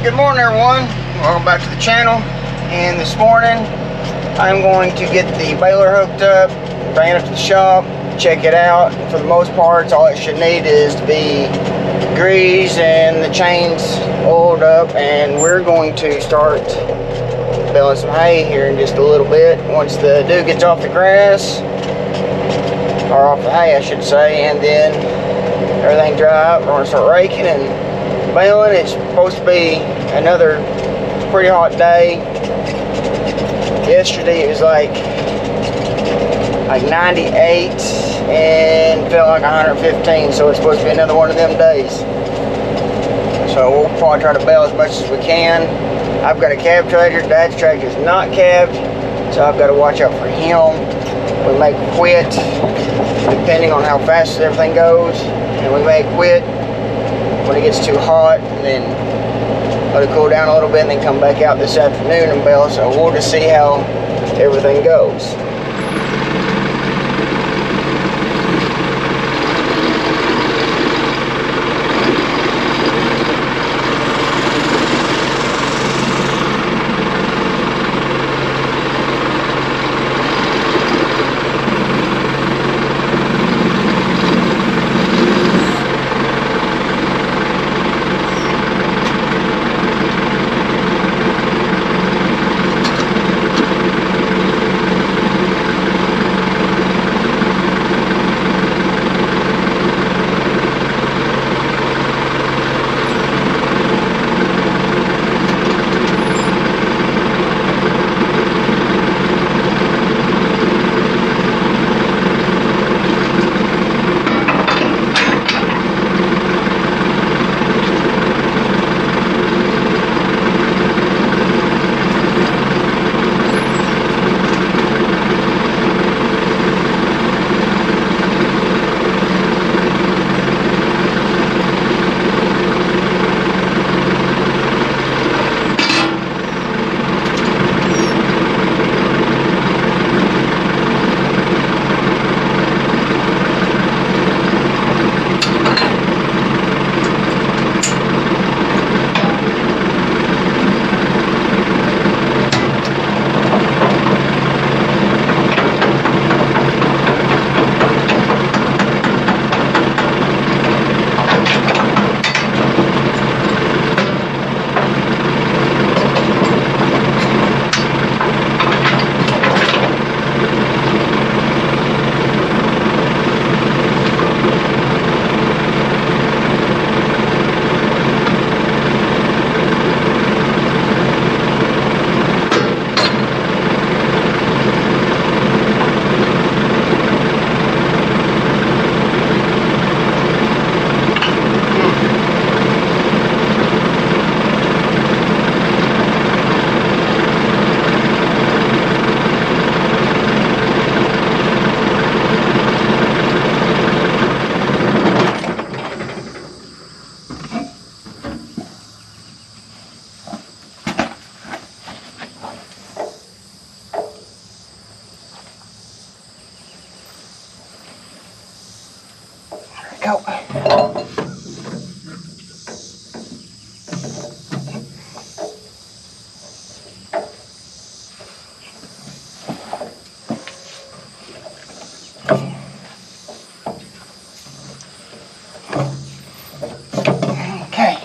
Good morning, everyone. Welcome back to the channel. And this morning I'm going to get the baler hooked up, bring it up to the shop, check it out. For the most part, all it should need is to be greased and the chains oiled up, and we're going to start baling some hay here in just a little bit. Once the dew gets off the grass, or off the hay I should say, and then everything dry up, we're going to start raking and baling. It's supposed to be another pretty hot day. Yesterday it was like 98 and felt like 115, so it's supposed to be another one of them days. So we'll probably try to bale as much as we can. I've got a cab tractor. Dad's tractor is not cabbed, so I've got to watch out for him. We may quit depending on how fast everything goes, and we may quit when it gets too hot, and then let it cool down a little bit, and then come back out this afternoon and bale. So we'll just see how everything goes. Go. Okay.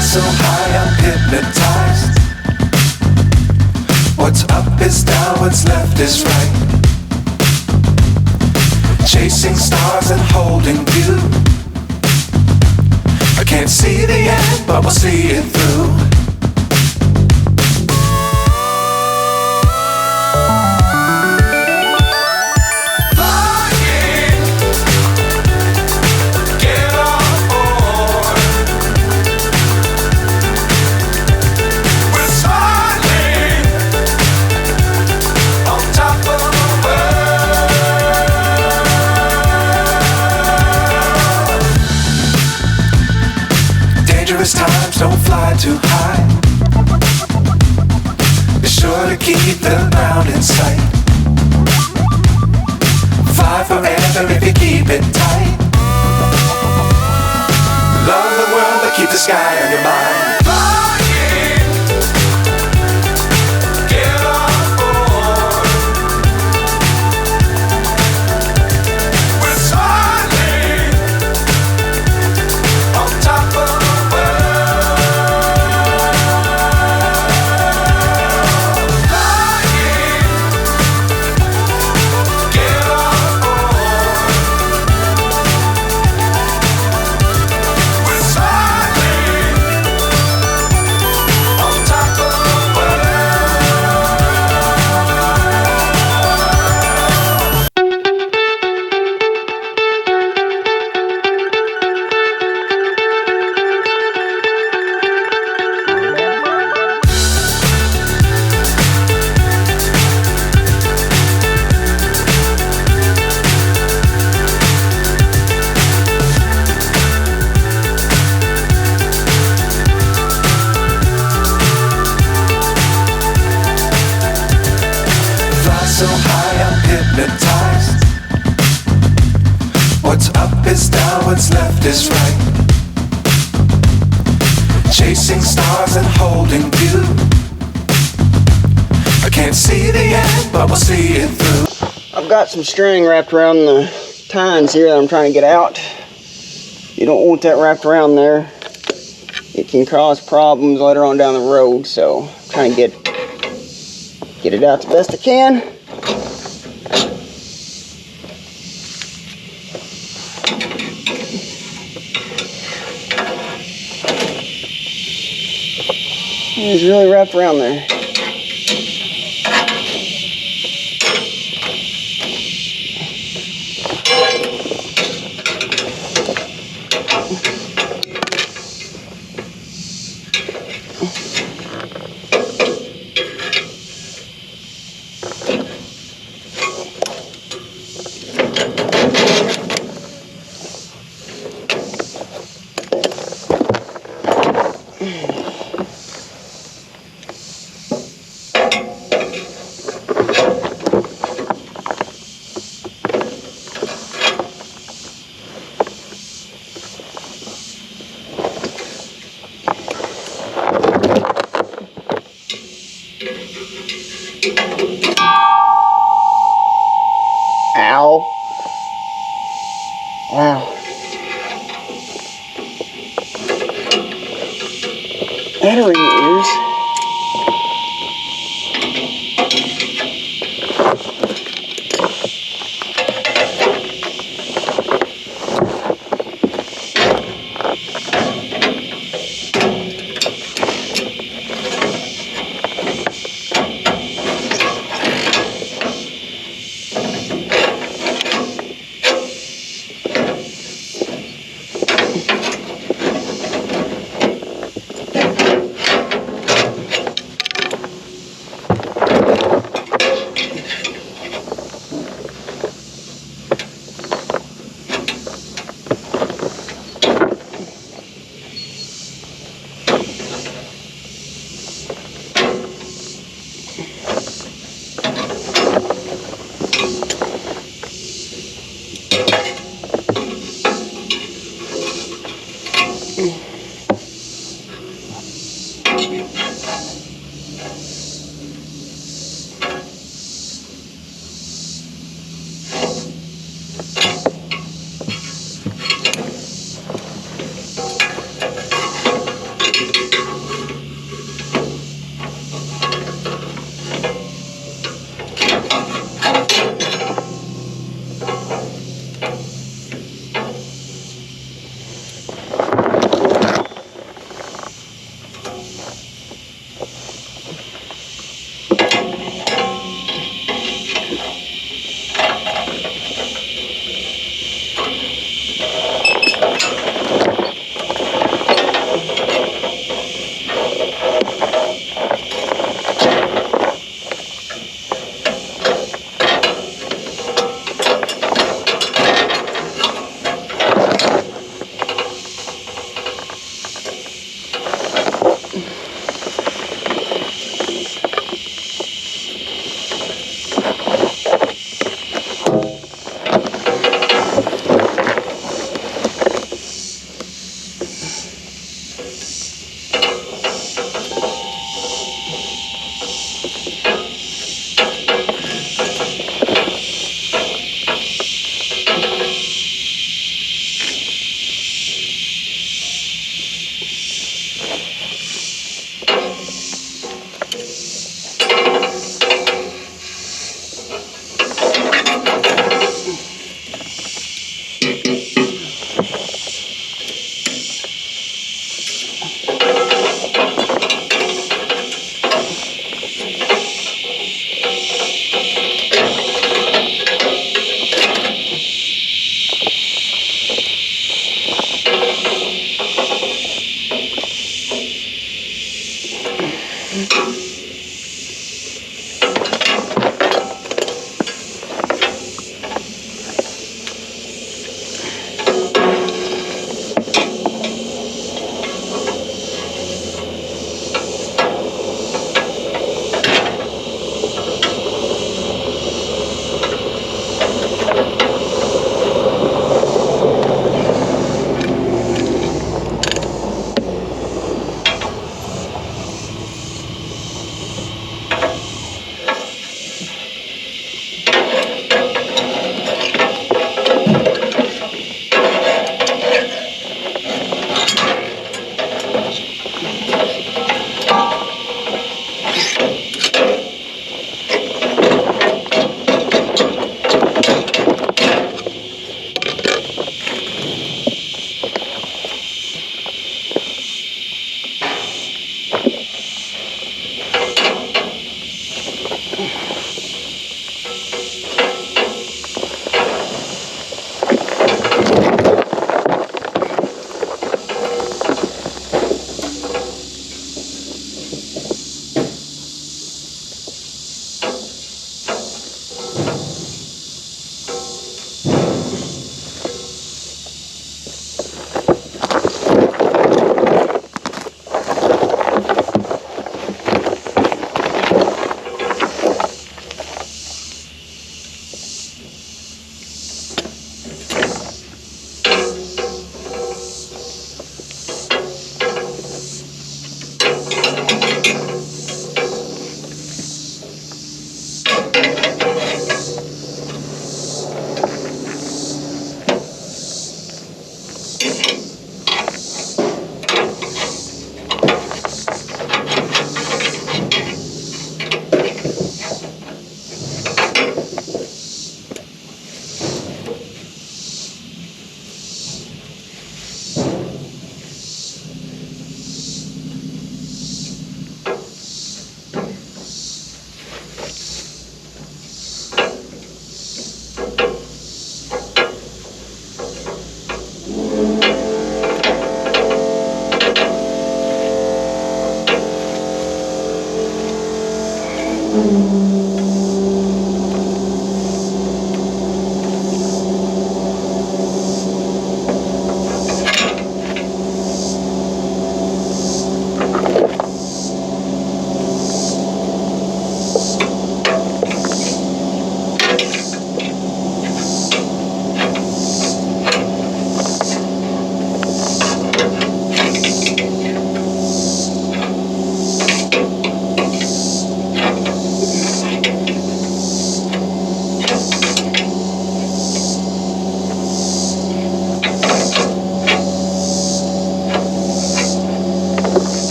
So high I'm hypnotized. What's up is down, what's left is right. Chasing stars and holding you. I can't see the end, but we'll see it through. We're too high. Be sure to keep the ground in sight. Fly forever if you keep it tight. Love the world but keep the sky on your mind. So high I'm hypnotized. What's up is down, what's left is right. Chasing stars and holding you. I can't see the end, but we'll see it through. I've got some string wrapped around the tines here that I'm trying to get out. You don't want that wrapped around there. It can cause problems later on down the road, so I'm trying to get it out the best I can. It's really wrapped around there. Ow. Wow. That are in your ears.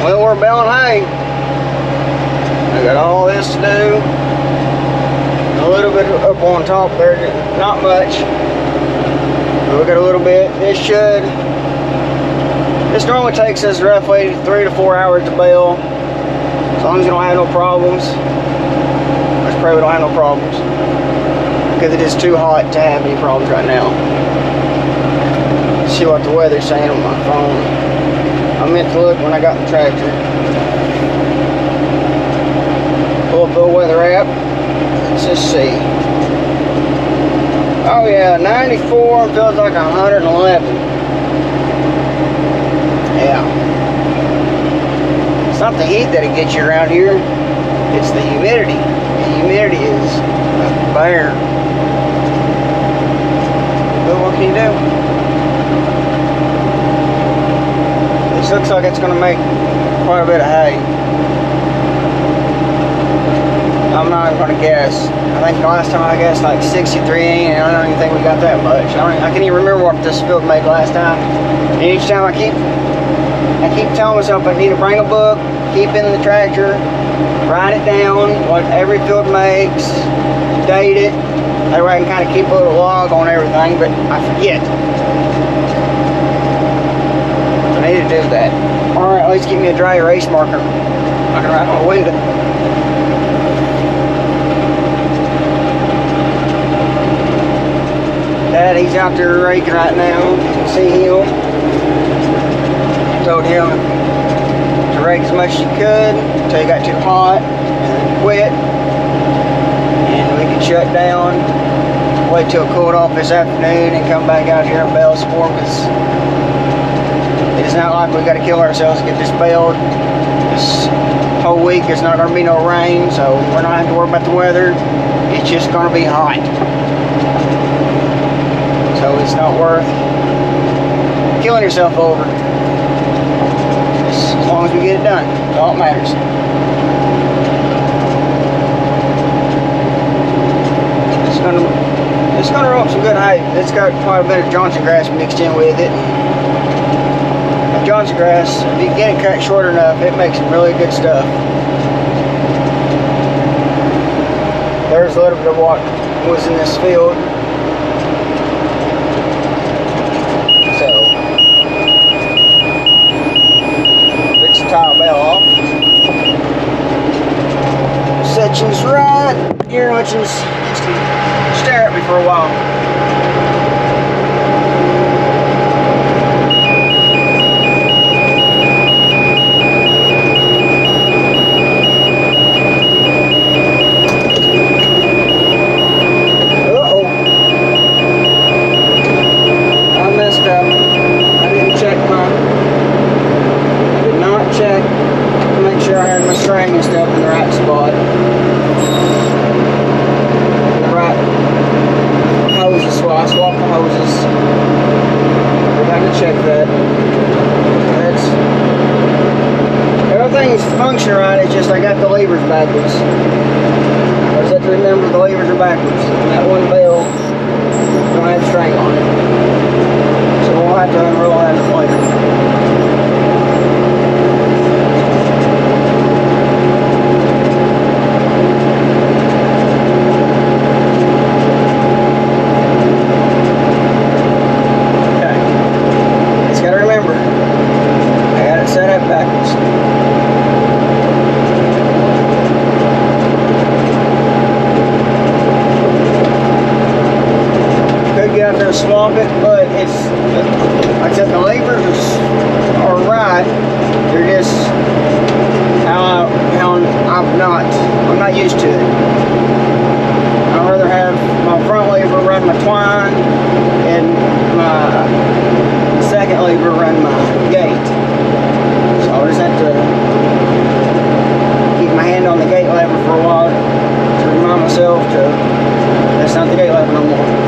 Well, we're baling hay. I got all this to do. A little bit up on top there, not much. But we got a little bit. This normally takes us roughly 3 to 4 hours to bale. As long as you don't have no problems. Let's pray we don't have no problems. Because it is too hot to have any problems right now. Let's see what the weather's saying on my phone. I meant to look when I got in the tractor. Pull up the weather app. Let's just see. Oh yeah, 94 feels like 111. Yeah. It's not the heat that'll get you around here. It's the humidity. The humidity is a bear. But what can you do? This looks like it's going to make quite a bit of hay. I'm not even going to guess. I think the last time I guessed like 63, and I don't even think we got that much. I can't even remember what this field made last time. And each time I keep telling myself I need to bring a book, keep in the tractor, write it down, what every field makes, date it. That way I can kind of keep a little log on everything, but I forget. I need to do that. Or at least give me a dry erase marker. I can write on the window. Dad, he's out there raking right now. You can see him. Told him to rake as much as you could until he got too hot and then quit. And we could shut down, wait till it cooled off this afternoon and come back out here and bale some more, because it's not like we got to kill ourselves to get this baled. This whole week there's not going to be no rain, so we're not having to worry about the weather. It's just going to be hot. So it's not worth killing yourself over. Just as long as we get it done, that's all that matters. It's gonna roll up some good hay. It's got quite a bit of Johnson grass mixed in with it. Johnson grass, if you get it cut short enough, it makes some really good stuff. There's a little bit of what was in this field. Tile bale off. Section's right. Ear hunches. Stare at me for a while. Uh-oh. I messed up. I didn't check check to make sure I had my string and stuff in the right spot. The right hoses, so I swapped the hoses. We got to check that. Everything's functioning right, it's just I got the levers backwards. I just have to remember the levers are backwards. And that one bale don't have string on it. So we'll have to unroll that later. Swap it, but it's like I said, the levers are right. They're just how I'm not used to it. I'd rather have my front lever run my twine and my second lever run my gate. So I'll just have to keep my hand on the gate lever for a while to remind myself that's not the gate lever no more.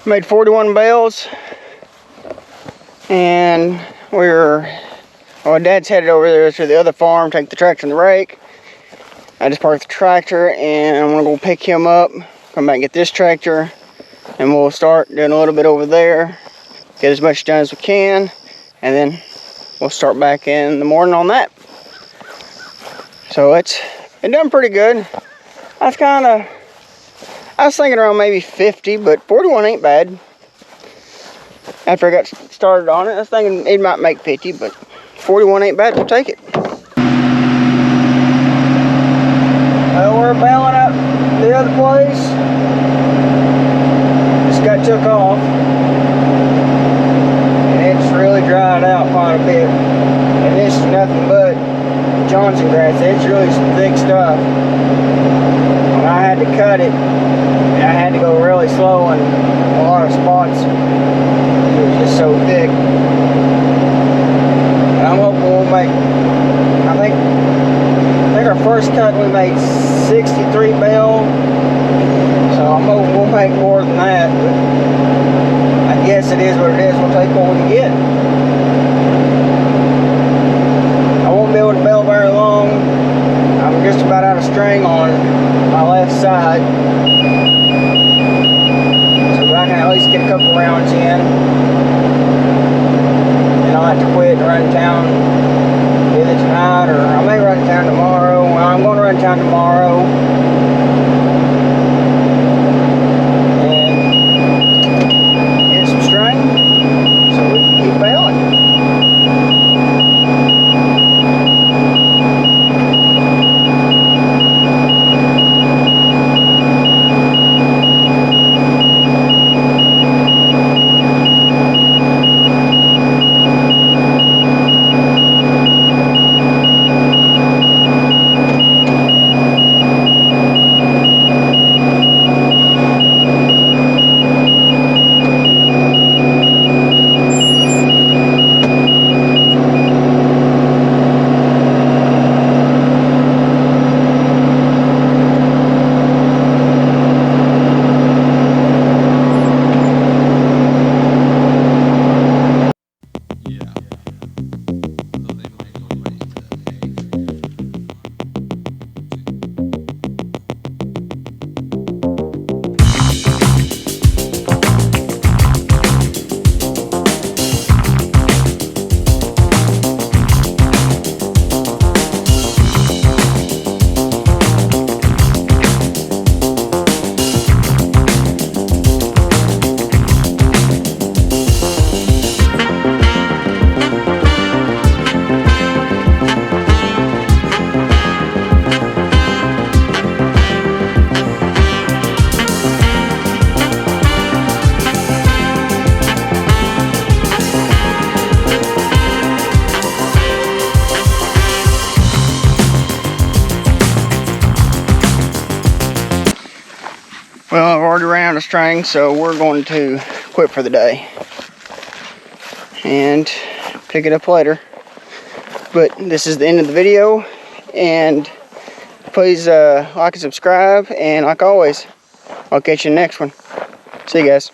Made 41 bales, and Dad's headed over there to the other farm, take the tractor and the rake. I just parked the tractor, and I'm gonna go pick him up, come back and get this tractor, and we'll start doing a little bit over there, get as much done as we can, and then we'll start back in the morning on that. So it's been done pretty good. I was thinking around maybe 50, but 41 ain't bad. After I got started on it, I was thinking it might make 50, but 41 ain't bad. We'll take it. We're baling up the other place. Just got took off, and it's really dried out quite a bit. And this is nothing but Johnson grass. It's really some thick stuff. When I had to cut it, I had to go really slow in a lot of spots. It was just so thick. And I'm hoping we'll make, I think our first cut we made 63 bale. So I'm hoping we'll make more than that. But I guess it is what it is. We'll take what we can get. I won't be able to bale very long. I'm just about out of string on my left side. So I can at least get a couple rounds in. And I'll have to quit and run town either tonight, or I may run town tomorrow. Well, I'm going to run town tomorrow. And get some string so we can keep baling. Well, I've already ran out of string, so we're going to quit for the day and pick it up later. But this is the end of the video, and please like and subscribe, and like always, I'll catch you in the next one. See you guys.